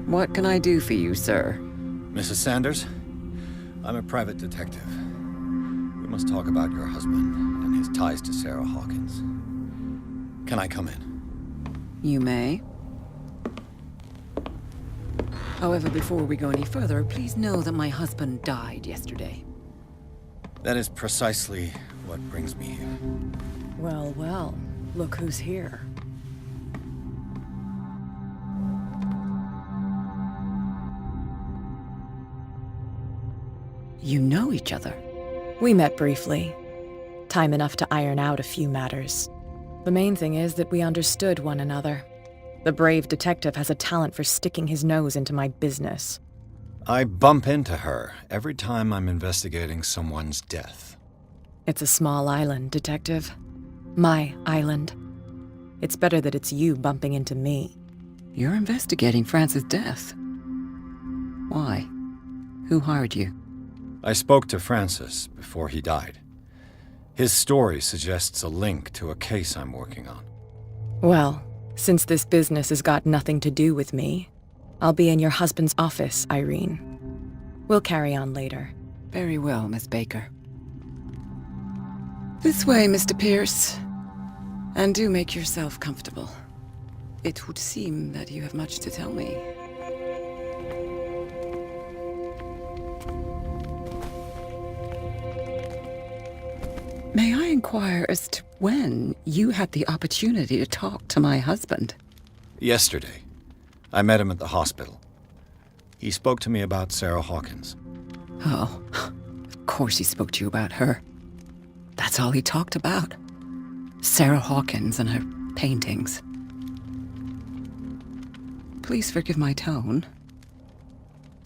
What can I do for you, sir? Mrs. Sanders, I'm a private detective. We must talk about your husband and his ties to Sarah Hawkins. Can I come in? You may. However, before we go any further, please know that my husband died yesterday. That is precisely what brings me here. Well, well, look who's here. You know each other? We met briefly. Time enough to iron out a few matters. The main thing is that we understood one another. The brave detective has a talent for sticking his nose into my business. I bump into her every time I'm investigating someone's death. It's a small island, Detective. My island. It's better that it's you bumping into me. You're investigating Francis' death. Why? Who hired you? I spoke to Francis before he died. His story suggests a link to a case I'm working on. Well, since this business has got nothing to do with me, I'll be in your husband's office, Irene. We'll carry on later. Very well, Miss Baker. This way, Mr. Pierce. And do make yourself comfortable. It would seem that you have much to tell me. May I inquire as to when you had the opportunity to talk to my husband? Yesterday, I met him at the hospital. He spoke to me about Sarah Hawkins. Oh, of course he spoke to you about her. That's all he talked about. Sarah Hawkins and her paintings. Please forgive my tone.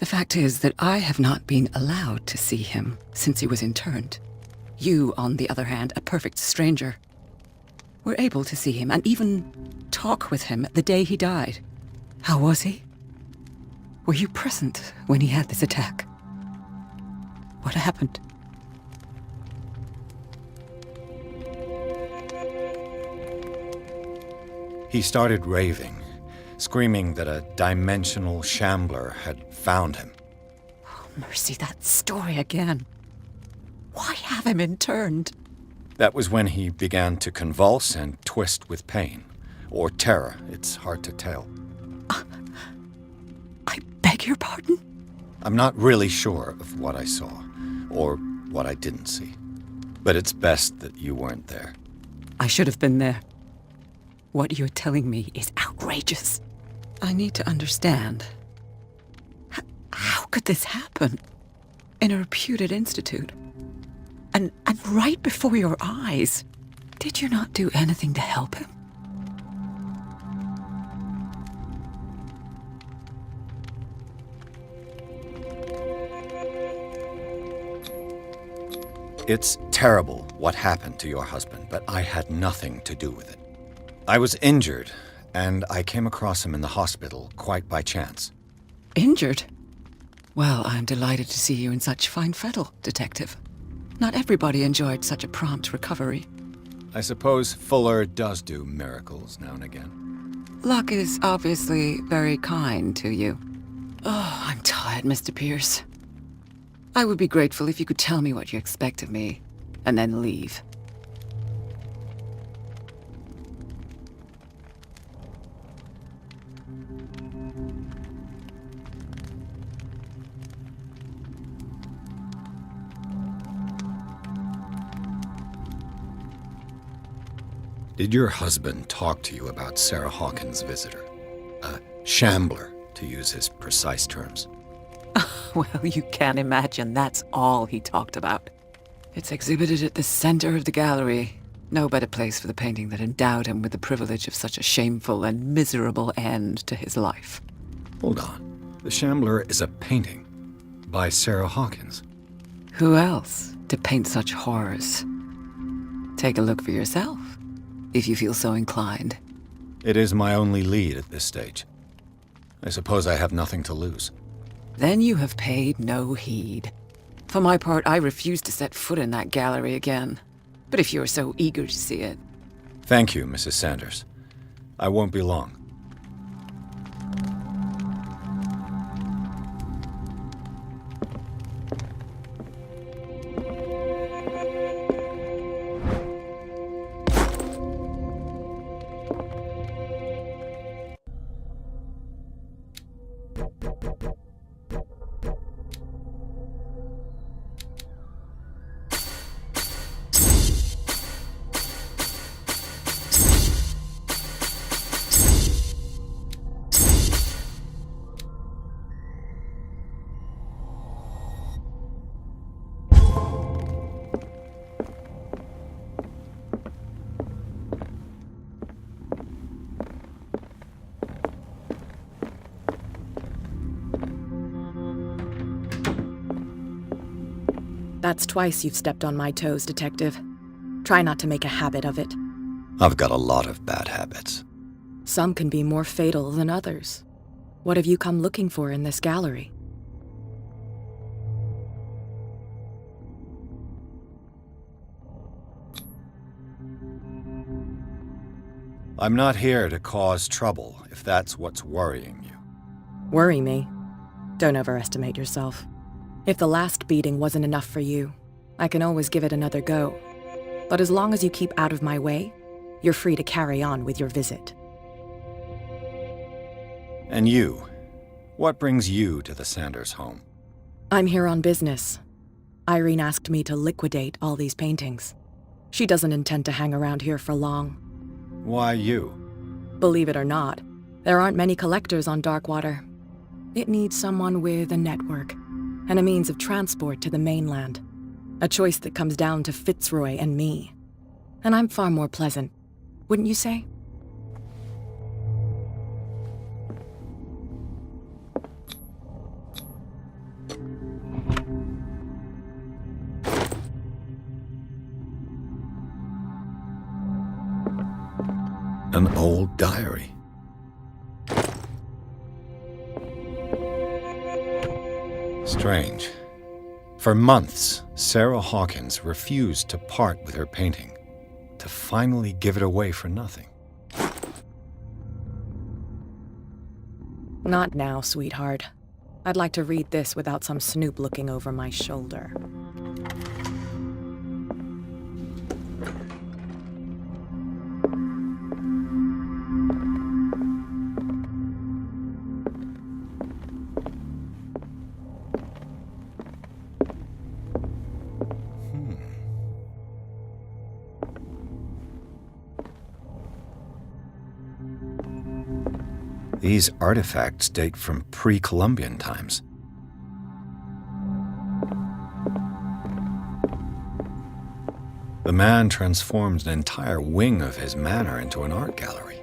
The fact is that I have not been allowed to see him since he was interned. You, on the other hand, a perfect stranger, were able to see him and even talk with him the day he died. How was he? Were you present when he had this attack? What happened? He started raving, screaming that a dimensional shambler had found him. Oh, mercy, that story again. Why have him interned? That was when he began to convulse and twist with pain. Or terror, it's hard to tell. I beg your pardon? I'm not really sure of what I saw, or what I didn't see. But it's best that you weren't there. I should have been there. What you're telling me is outrageous. I need to understand. How could this happen? In a reputed institute? And right before your eyes. Did you not do anything to help him? It's terrible what happened to your husband, but I had nothing to do with it. I was injured, and I came across him in the hospital quite by chance. Injured? Well, I'm delighted to see you in such fine fettle, Detective. Not everybody enjoyed such a prompt recovery. I suppose Fuller does do miracles now and again. Luck is obviously very kind to you. Oh, I'm tired, Mr. Pierce. I would be grateful if you could tell me what you expect of me, and then leave. Did your husband talk to you about Sarah Hawkins' visitor? A shambler, to use his precise terms. Well, you can imagine that's all he talked about. It's exhibited at the center of the gallery. No better place for the painting that endowed him with the privilege of such a shameful and miserable end to his life. Hold on. The Shambler is a painting by Sarah Hawkins. Who else to paint such horrors? Take a look for yourself, if you feel so inclined. It is my only lead at this stage. I suppose I have nothing to lose. Then you have paid no heed. For my part, I refuse to set foot in that gallery again. But if you're so eager to see it... Thank you, Mrs. Sanders. I won't be long. That's twice you've stepped on my toes, Detective. Try not to make a habit of it. I've got a lot of bad habits. Some can be more fatal than others. What have you come looking for in this gallery? I'm not here to cause trouble, if that's what's worrying you. Worry me? Don't overestimate yourself. If the last beating wasn't enough for you, I can always give it another go. But as long as you keep out of my way, you're free to carry on with your visit. And you? What brings you to the Sanders home? I'm here on business. Irene asked me to liquidate all these paintings. She doesn't intend to hang around here for long. Why you? Believe it or not, there aren't many collectors on Darkwater. It needs someone with a network and a means of transport to the mainland. A choice that comes down to Fitzroy and me. And I'm far more pleasant, wouldn't you say? An old diary. Strange. For months, Sarah Hawkins refused to part with her painting, to finally give it away for nothing. Not now, sweetheart. I'd like to read this without some snoop looking over my shoulder. These artifacts date from pre-Columbian times. The man transformed an entire wing of his manor into an art gallery.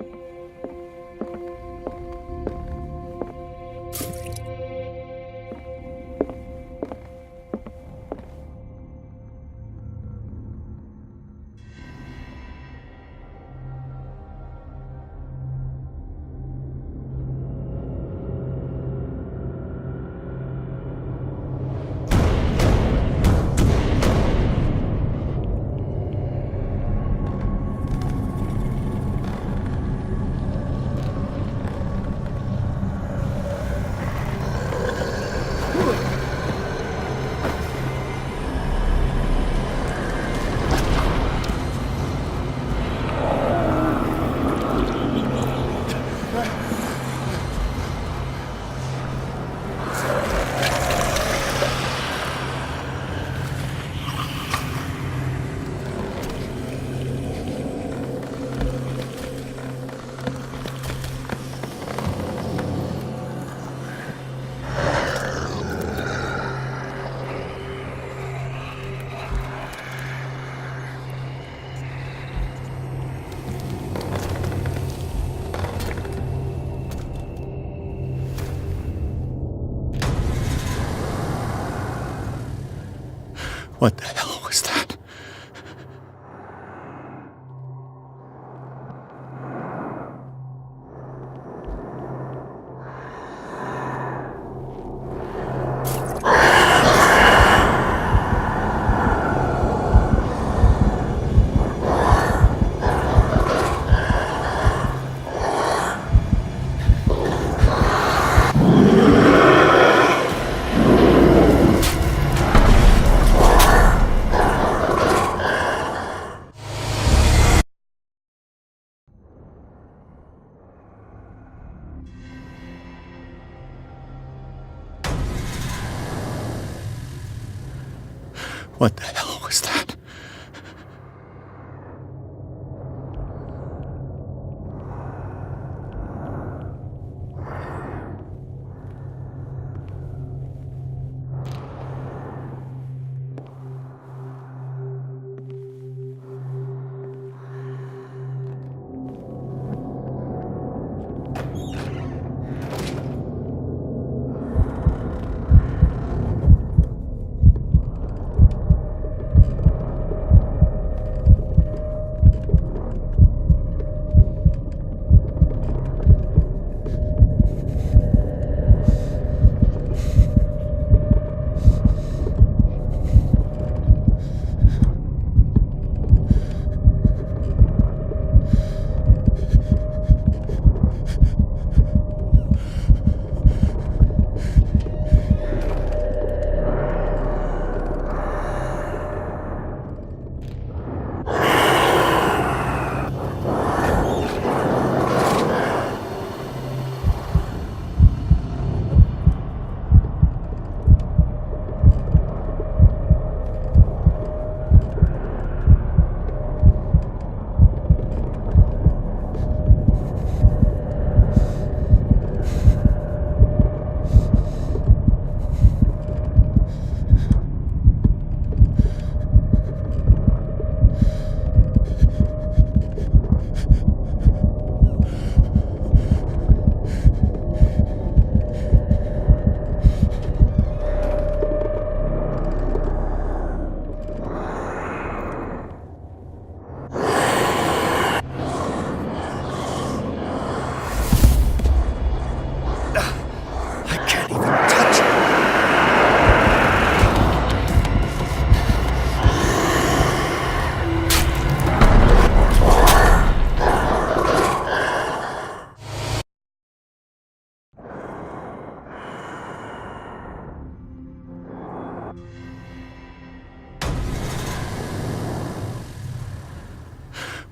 What the hell was that? What the hell was that?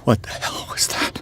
What the hell was that?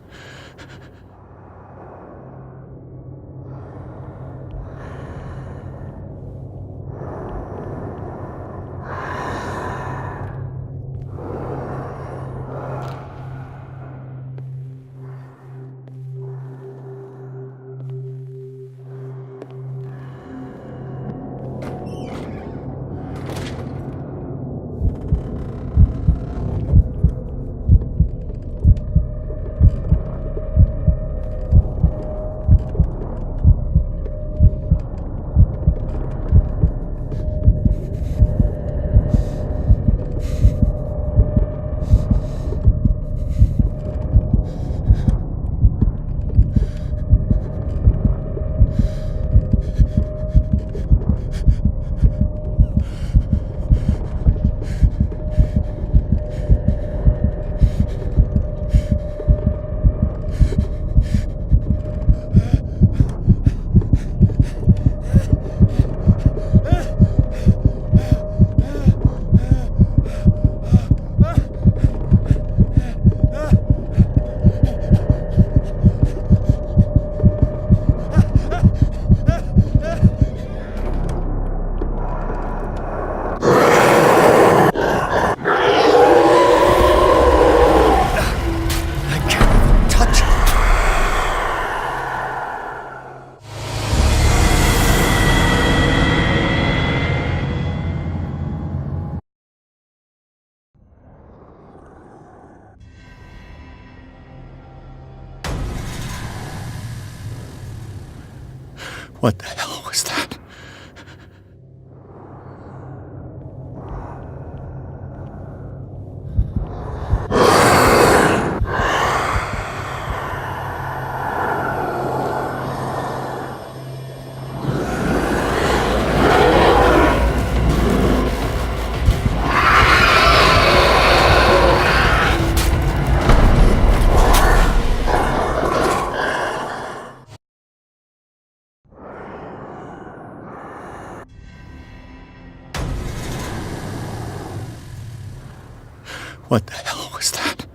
What the hell was that? What the hell was that?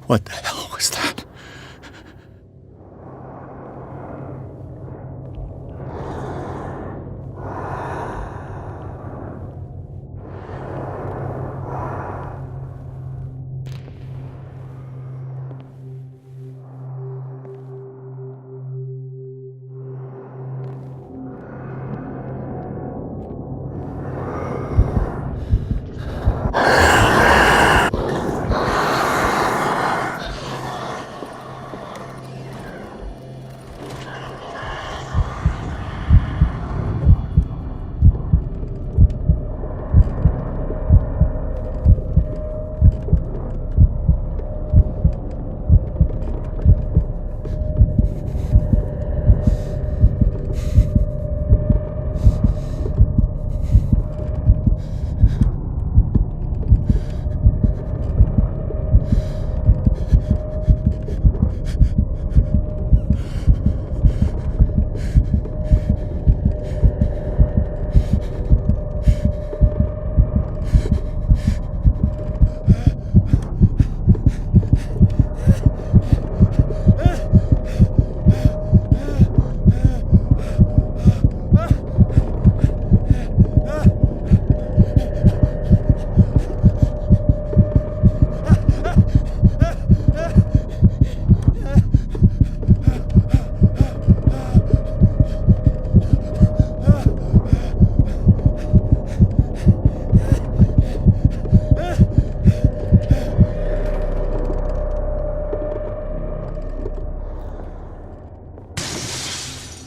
What the hell was that?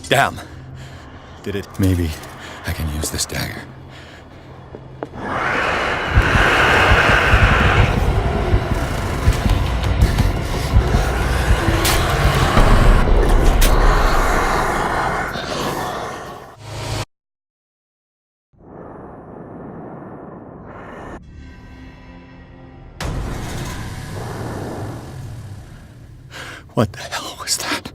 Damn! Did it? Maybe I can use this dagger. What the hell was that?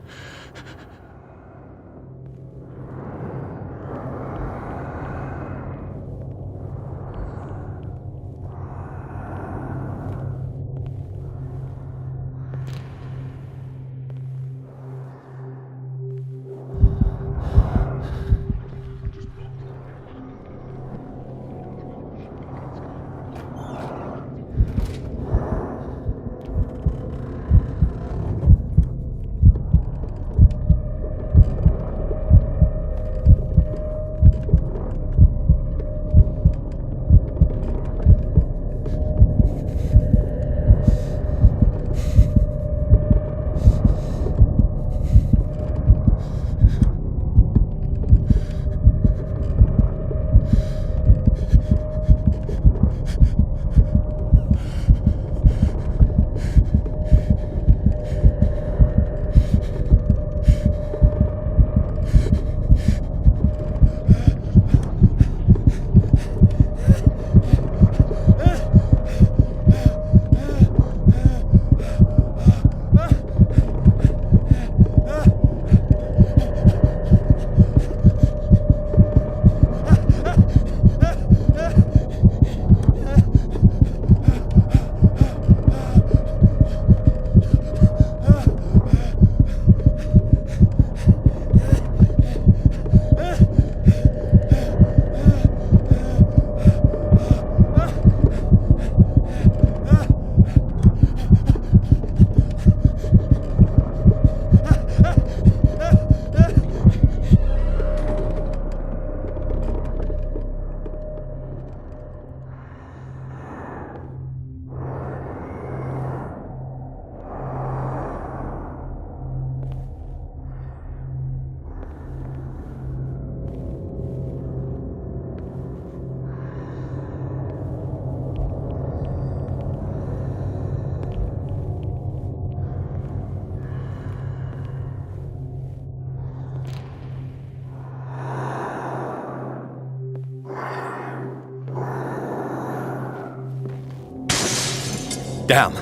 Damn.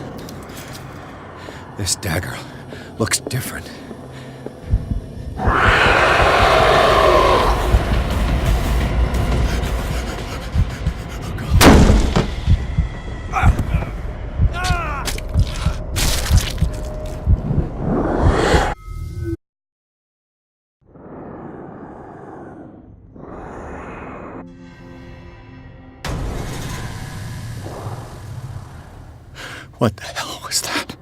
This dagger looks different. What the hell was that?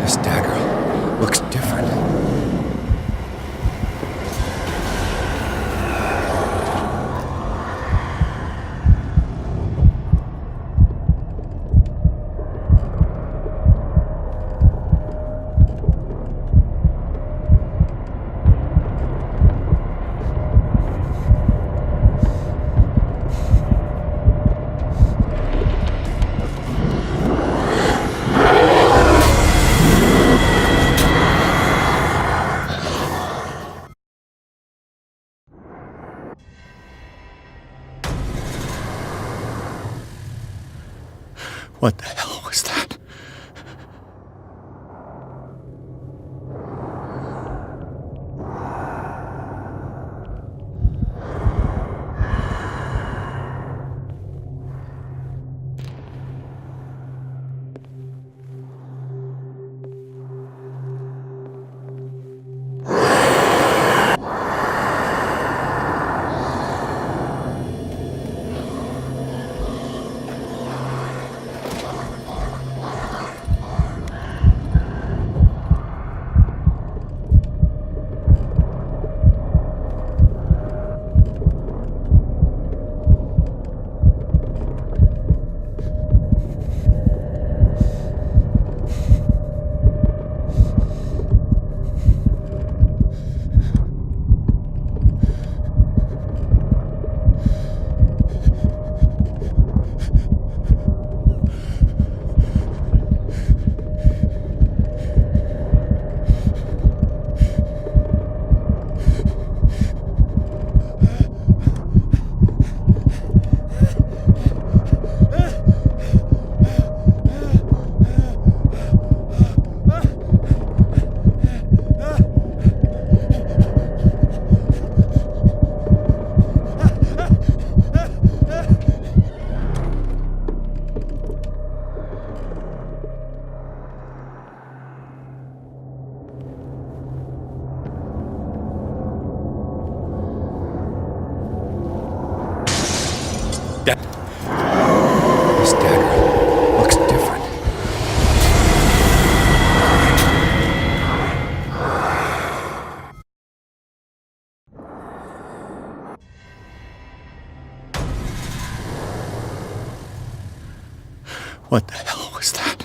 This dagger looks different. What the hell was that? This dagger looks different. What the hell was that?